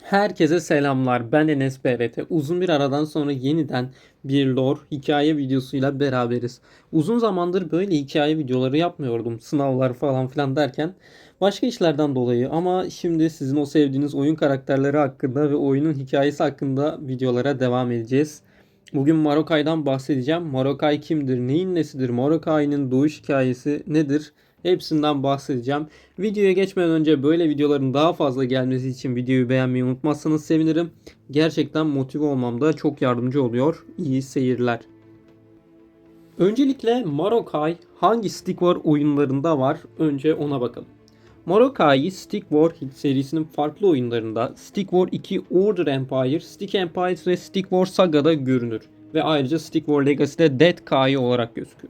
Herkese selamlar. Ben Enes BRT. Uzun bir aradan sonra yeniden bir lore hikaye videosuyla beraberiz. Uzun zamandır böyle hikaye videoları yapmıyordum. Sınavlar falan filan derken başka işlerden dolayı ama şimdi sizin o sevdiğiniz oyun karakterleri hakkında ve oyunun hikayesi hakkında videolara devam edeceğiz. Bugün Marokai'dan bahsedeceğim. Marokai kimdir? Neyin nesidir? Marokai'nin doğuş hikayesi nedir? Hepsinden bahsedeceğim. Videoya geçmeden önce böyle videoların daha fazla gelmesi için videoyu beğenmeyi unutmazsanız sevinirim. Gerçekten motive olmamda çok yardımcı oluyor. İyi seyirler. Öncelikle Marokai hangi Stick War oyunlarında var? Önce ona bakalım. Marokai Stick War serisinin farklı oyunlarında Stick War 2 Order Empire, Stick Empires ve Stick War Saga'da görünür. Ve ayrıca Stick War Legacy'de Dead Kai olarak gözükür.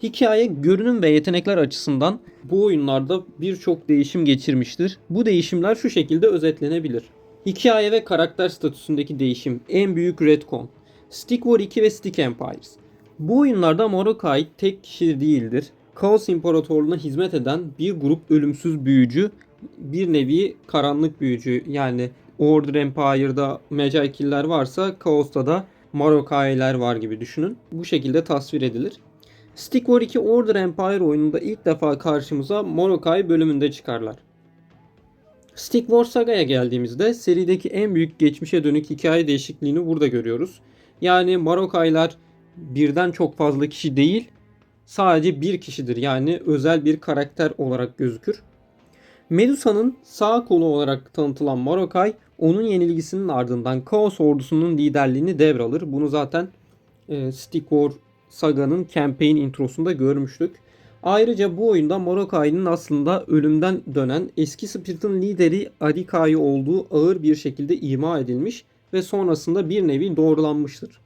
Hikaye, görünüm ve yetenekler açısından bu oyunlarda birçok değişim geçirmiştir. Bu değişimler şu şekilde özetlenebilir. Hikaye ve karakter statüsündeki değişim, en büyük retcon. Stick War 2 ve Stick Empires. Bu oyunlarda Morokai tek kişi değildir. Kaos İmparatorluğu'na hizmet eden bir grup ölümsüz büyücü, bir nevi karanlık büyücü. Yani Order Empire'da Magi Killer varsa Kaos'ta da Marokai'ler var gibi düşünün. Bu şekilde tasvir edilir. Stick War 2 Order Empire oyununda ilk defa karşımıza Morokai bölümünde çıkarlar. Stick War Saga'ya geldiğimizde serideki en büyük geçmişe dönük hikaye değişikliğini burada görüyoruz. Yani Marokai'lar birden çok fazla kişi değil, sadece bir kişidir. Yani özel bir karakter olarak gözükür. Medusa'nın sağ kolu olarak tanıtılan Marokai, onun yenilgisinin ardından Kaos ordusunun liderliğini devralır. Bunu zaten Stick War Saga'nın campaign introsunda görmüştük. Ayrıca bu oyunda Morokai'nin aslında ölümden dönen eski Spirit'in lideri Arika'yı olduğu ağır bir şekilde ima edilmiş ve sonrasında bir nevi doğrulanmıştır.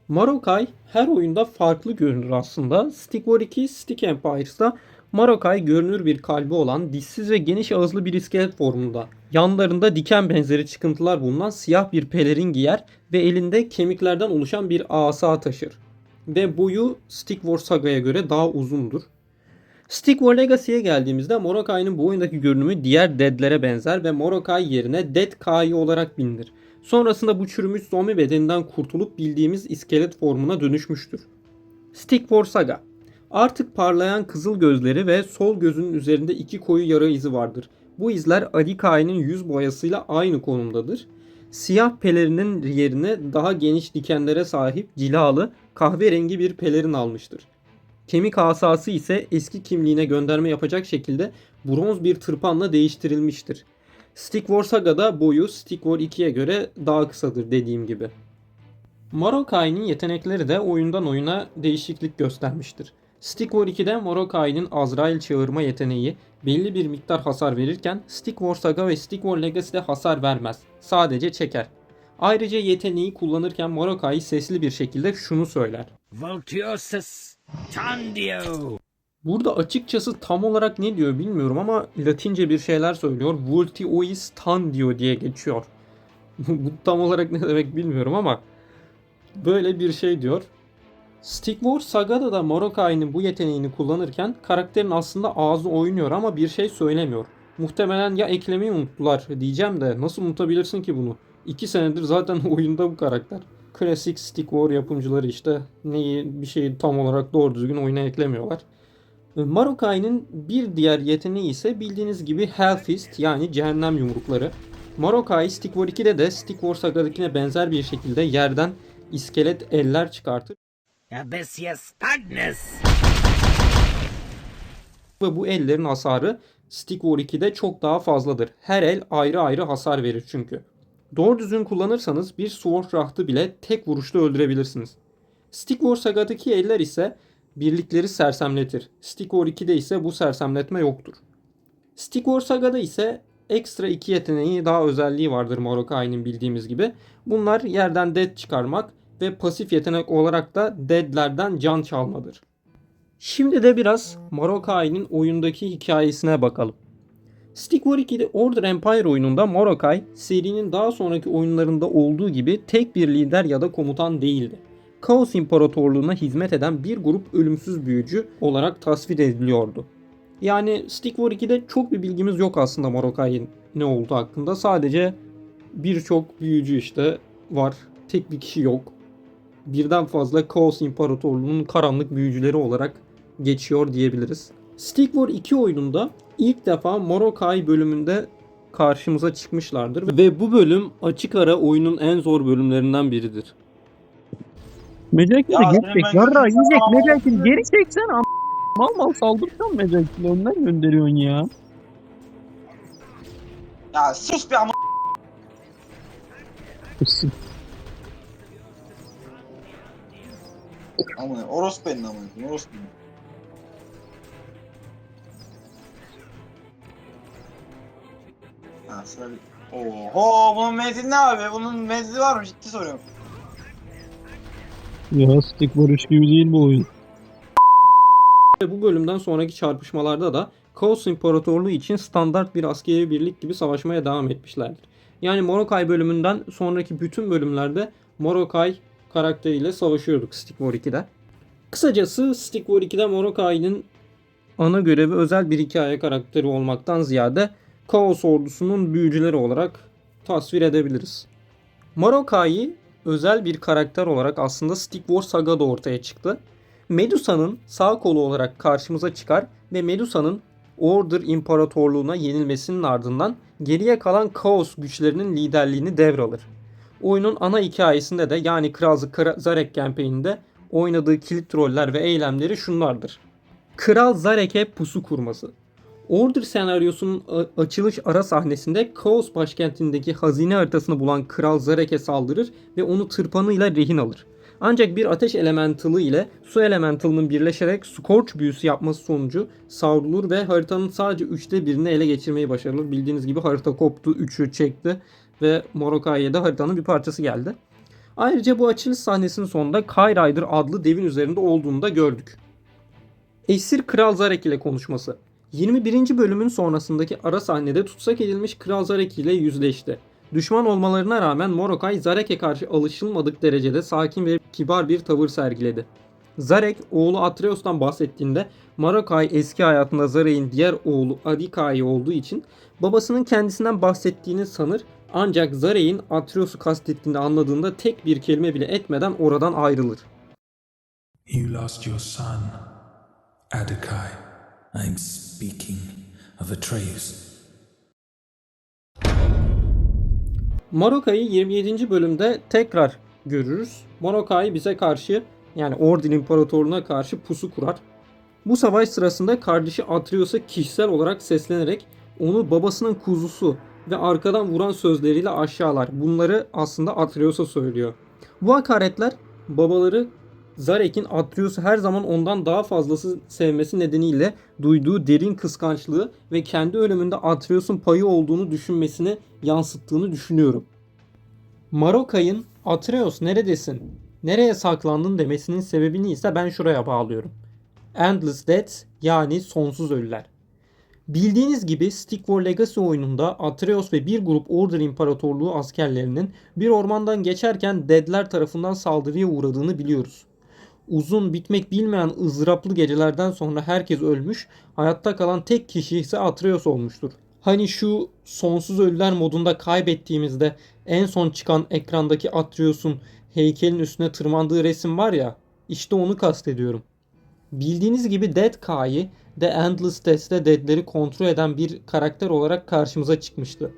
Marokai her oyunda farklı görünür aslında. Stick War 2, Stick Empires'da Marokai görünür bir kalbi olan dişsiz ve geniş ağızlı bir iskelet formunda. Yanlarında diken benzeri çıkıntılar bulunan siyah bir pelerin giyer ve elinde kemiklerden oluşan bir asa taşır. Ve boyu Stick War Saga'ya göre daha uzundur. Stick War Legacy'ye geldiğimizde Morokai'nin bu oyundaki görünümü diğer Dead'lere benzer ve Morokai yerine Dead Kai olarak bilinir. Sonrasında bu çürümüş zombi bedeninden kurtulup bildiğimiz iskelet formuna dönüşmüştür. Stick War Saga. Artık parlayan kızıl gözleri ve sol gözünün üzerinde iki koyu yara izi vardır. Bu izler Arikai'nin yüz boyasıyla aynı konumdadır. Siyah pelerinin yerine daha geniş dikenlere sahip cilalı kahverengi bir pelerin almıştır. Kemik asası ise eski kimliğine gönderme yapacak şekilde bronz bir tırpanla değiştirilmiştir. Stick War Saga'da boyu Stick War 2'ye göre daha kısadır dediğim gibi. Marokai'nin yetenekleri de oyundan oyuna değişiklik göstermiştir. Stick War 2'de Marokai'nin Azrail çağırma yeteneği belli bir miktar hasar verirken Stick War Saga ve Stick War Legacy'de hasar vermez. Sadece çeker. Ayrıca yeteneği kullanırken Marokai sesli bir şekilde şunu söyler. Voltiosus Tandio. Burada açıkçası tam olarak ne diyor bilmiyorum ama Latince bir şeyler söylüyor. Vultiois Tandio diye geçiyor. Bu tam olarak ne demek bilmiyorum ama böyle bir şey diyor. Stick War Saga'da da Morokai'nin bu yeteneğini kullanırken karakterin aslında ağzı oynuyor ama bir şey söylemiyor. Muhtemelen ya eklemeyi unuttular diyeceğim de nasıl unutabilirsin ki bunu? 2 senedir zaten oyunda bu karakter. Klasik Stick War yapımcıları işte neyi bir şeyi tam olarak doğru düzgün oyuna eklemiyorlar. Marokai'nin bir diğer yeteneği ise bildiğiniz gibi Hellfist yani cehennem yumrukları. Marokai Stick War 2'de de Stick War Saga'dakine benzer bir şekilde yerden iskelet eller çıkartır. Abesius Magnus. Ve bu ellerin hasarı Stick War 2'de çok daha fazladır. Her el ayrı ayrı hasar verir çünkü. Doğru düzgün kullanırsanız bir Sword Raht'ı bile tek vuruşta öldürebilirsiniz. Stick War Saga'daki eller ise birlikleri sersemletir. Stick War 2'de ise bu sersemletme yoktur. Stick War Saga'da ise ekstra iki yeteneği daha özelliği vardır Morokai'nin bildiğimiz gibi. Bunlar yerden dead çıkarmak ve pasif yetenek olarak da deadlerden can çalmadır. Şimdi de biraz Morokai'nin oyundaki hikayesine bakalım. Stick War 2'de Order Empire oyununda Morokai, serinin daha sonraki oyunlarında olduğu gibi tek bir lider ya da komutan değildi. Kaos İmparatorluğu'na hizmet eden bir grup ölümsüz büyücü olarak tasvir ediliyordu. Yani Stick War 2'de çok bir bilgimiz yok aslında Morokai'nin ne olduğu hakkında. Sadece birçok büyücü işte var. Tek bir kişi yok. Birden fazla Kaos İmparatorluğu'nun karanlık büyücüleri olarak geçiyor diyebiliriz. Stick War 2 oyununda ilk defa Morokai bölümünde karşımıza çıkmışlardır ve bu bölüm açık ara oyunun en zor bölümlerinden biridir. Mecakil'e Ya geri senin çek. ben Yarra götürüm yiyecek sana Mecakil. ağzını- Geri çeksen mal mal saldırsan Mecakil'e. Önden gönderiyorsun ya. Ya sus be ama. Amına orospu benim amına. Orospu benim. Ha sıra bir... Oho bunun menzili ne abi? Bunun menzili var mı? Ciddi soruyorum. Ya Stick War 3 gibi değil bu oyun. Ve bu bölümden sonraki çarpışmalarda da Kaos İmparatorluğu için standart bir askeri birlik gibi savaşmaya devam etmişlerdir. Yani Morokai bölümünden sonraki bütün bölümlerde Morokai karakteriyle savaşıyorduk Stick War 2'de. Kısacası Stick War 2'de Morokai'nin ana görevi özel bir hikaye karakteri olmaktan ziyade Kaos ordusunun büyücüleri olarak tasvir edebiliriz. Morokai özel bir karakter olarak aslında Stick War Saga'da ortaya çıktı. Medusa'nın sağ kolu olarak karşımıza çıkar ve Medusa'nın Order İmparatorluğu'na yenilmesinin ardından geriye kalan Kaos güçlerinin liderliğini devralır. Oyunun ana hikayesinde de yani Kral Zarek campaign'inde oynadığı kilit roller ve eylemleri şunlardır. Kral Zarek'e pusu kurması. Order senaryosunun açılış ara sahnesinde Kaos başkentindeki hazine haritasını bulan Kral Zarek'e saldırır ve onu tırpanıyla rehin alır. Ancak bir ateş elementalı ile su elementalının birleşerek Scorch büyüsü yapması sonucu savrulur ve haritanın sadece 1/3'ünü ele geçirmeyi başarır. Bildiğiniz gibi harita koptu, 3'ü çekti ve Morokai'ye de haritanın bir parçası geldi. Ayrıca bu açılış sahnesinin sonunda Kai Rider adlı devin üzerinde olduğunu da gördük. Esir Kral Zarek ile konuşması. 21. bölümün sonrasındaki ara sahnede tutsak edilmiş Kral Zarek ile yüzleşti. Düşman olmalarına rağmen Morokai Zarek'e karşı alışılmadık derecede sakin ve kibar bir tavır sergiledi. Zarek oğlu Atreus'tan bahsettiğinde Morokai eski hayatında Zarek'in diğer oğlu Adikai olduğu için babasının kendisinden bahsettiğini sanır, ancak Zarek'in Atreus'u kastettiğini anladığında tek bir kelime bile etmeden oradan ayrılır. You lost your son, Adakai. I'm speaking of Atreus. Morokai'yi 27. bölümde tekrar görürüz. Morokai bize karşı yani Order İmparatorluğu'na karşı pusu kurar. Bu savaş sırasında kardeşi Atreus'a kişisel olarak seslenerek onu babasının kuzusu ve arkadan vuran sözleriyle aşağılar. Bunları aslında Atreus'a söylüyor. Bu hakaretler babaları Zarek'in Atreus'u her zaman ondan daha fazlası sevmesi nedeniyle duyduğu derin kıskançlığı ve kendi ölümünde Atreus'un payı olduğunu düşünmesini yansıttığını düşünüyorum. Morokai'nin Atreus neredesin, nereye saklandın demesinin sebebini ise ben şuraya bağlıyorum. Endless Deaths yani sonsuz ölüler. Bildiğiniz gibi Stick War Legacy oyununda Atreus ve bir grup Order İmparatorluğu askerlerinin bir ormandan geçerken Deadler tarafından saldırıya uğradığını biliyoruz. Uzun bitmek bilmeyen ızdıraplı gecelerden sonra herkes ölmüş, hayatta kalan tek kişi ise Atreus olmuştur. Hani şu sonsuz ölüler modunda kaybettiğimizde en son çıkan ekrandaki Atreus'un heykelin üstüne tırmandığı resim var ya, işte onu kastediyorum. Bildiğiniz gibi Dead Kai, The Endless Death'te Dead'leri kontrol eden bir karakter olarak karşımıza çıkmıştı.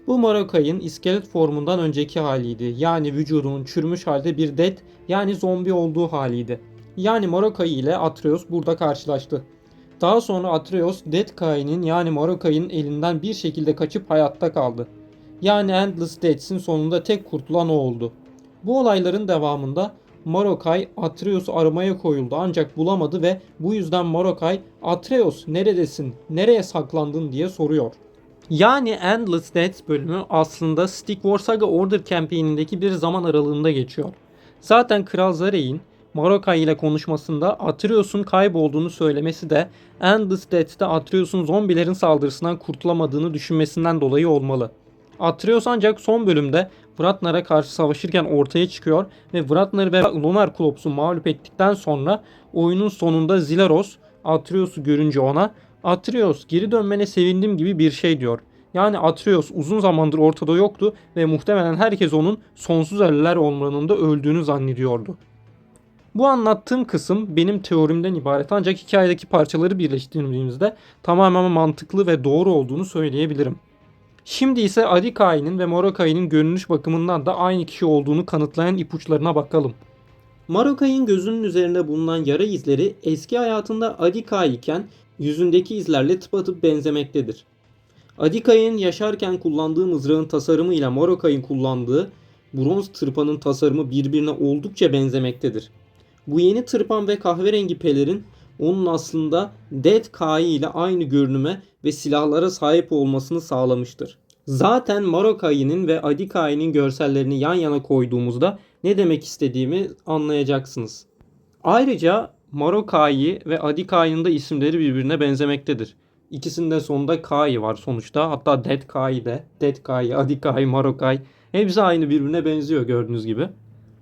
Bu Morokai'nin iskelet formundan önceki haliydi. Yani vücudunun çürümüş halde bir Dead yani zombi olduğu haliydi. Yani Morokai ile Atreus burada karşılaştı. Daha sonra Atreus Dead Kai'nin yani Morokai'nin elinden bir şekilde kaçıp hayatta kaldı. Yani Endless Deaths'in sonunda tek kurtulan o oldu. Bu olayların devamında Morokai Atreus'u aramaya koyuldu ancak bulamadı ve bu yüzden Morokai Atreus neredesin, nereye saklandın diye soruyor. Yani Endless Deaths bölümü aslında Stick War Saga Order campaign'indeki bir zaman aralığında geçiyor. Zaten Kral Zarek'in Morokai ile konuşmasında Atreus'un kaybolduğunu söylemesi de Endless Deaths'te Atreus'un zombilerin saldırısından kurtulamadığını düşünmesinden dolayı olmalı. Atreus ancak son bölümde Vratnar'a karşı savaşırken ortaya çıkıyor ve Vratnar'ı ve Lunar Klops'u mağlup ettikten sonra oyunun sonunda Zilaros Atreus'u görünce ona "Atreus, geri dönmene sevindim" gibi bir şey diyor. Yani Atreus uzun zamandır ortada yoktu ve muhtemelen herkes onun sonsuz eller ormanında öldüğünü zannediyordu. Bu anlattığım kısım benim teorimden ibaret, ancak hikayedeki parçaları birleştirdiğimizde tamamen mantıklı ve doğru olduğunu söyleyebilirim. Şimdi ise Adikai'nin ve Morokai'nin görünüş bakımından da aynı kişi olduğunu kanıtlayan ipuçlarına bakalım. Morokai'nin gözünün üzerinde bulunan yara izleri eski hayatında Adikai iken yüzündeki izlerle tıpatıp benzemektedir. Adikai'nin yaşarken kullandığı mızrağın tasarımı ile Morokai'nin kullandığı bronz tırpanın tasarımı birbirine oldukça benzemektedir. Bu yeni tırpan ve kahverengi pelerin onun aslında Dead Kai ile aynı görünüme ve silahlara sahip olmasını sağlamıştır. Zaten Morokai'nin ve Adikai'nin görsellerini yan yana koyduğumuzda ne demek istediğimi anlayacaksınız. Ayrıca Morokai ve Adikai'nin de isimleri birbirine benzemektedir. İkisinde sonunda Kai var sonuçta. Hatta Dead Kai de. Dead Kai, Adikai, Morokai hepsi aynı birbirine benziyor gördüğünüz gibi.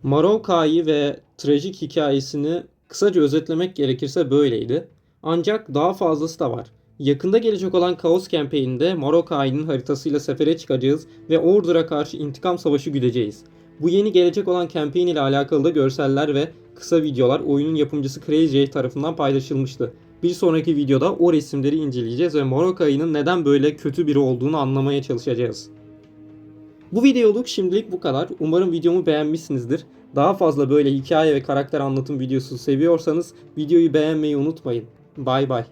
Morokai ve trajik hikayesini kısaca özetlemek gerekirse böyleydi. Ancak daha fazlası da var. Yakında gelecek olan Chaos Campaign'de Morokai'nin haritasıyla sefere çıkacağız ve Order'a karşı intikam savaşı güdeceğiz. Bu yeni gelecek olan campaign ile alakalı da görseller ve kısa videolar oyunun yapımcısı Crazy Jay tarafından paylaşılmıştı. Bir sonraki videoda o resimleri inceleyeceğiz ve Morokai'nin neden böyle kötü biri olduğunu anlamaya çalışacağız. Bu videoluk şimdilik bu kadar. Umarım videomu beğenmişsinizdir. Daha fazla böyle hikaye ve karakter anlatım videosu seviyorsanız videoyu beğenmeyi unutmayın. Bay bay.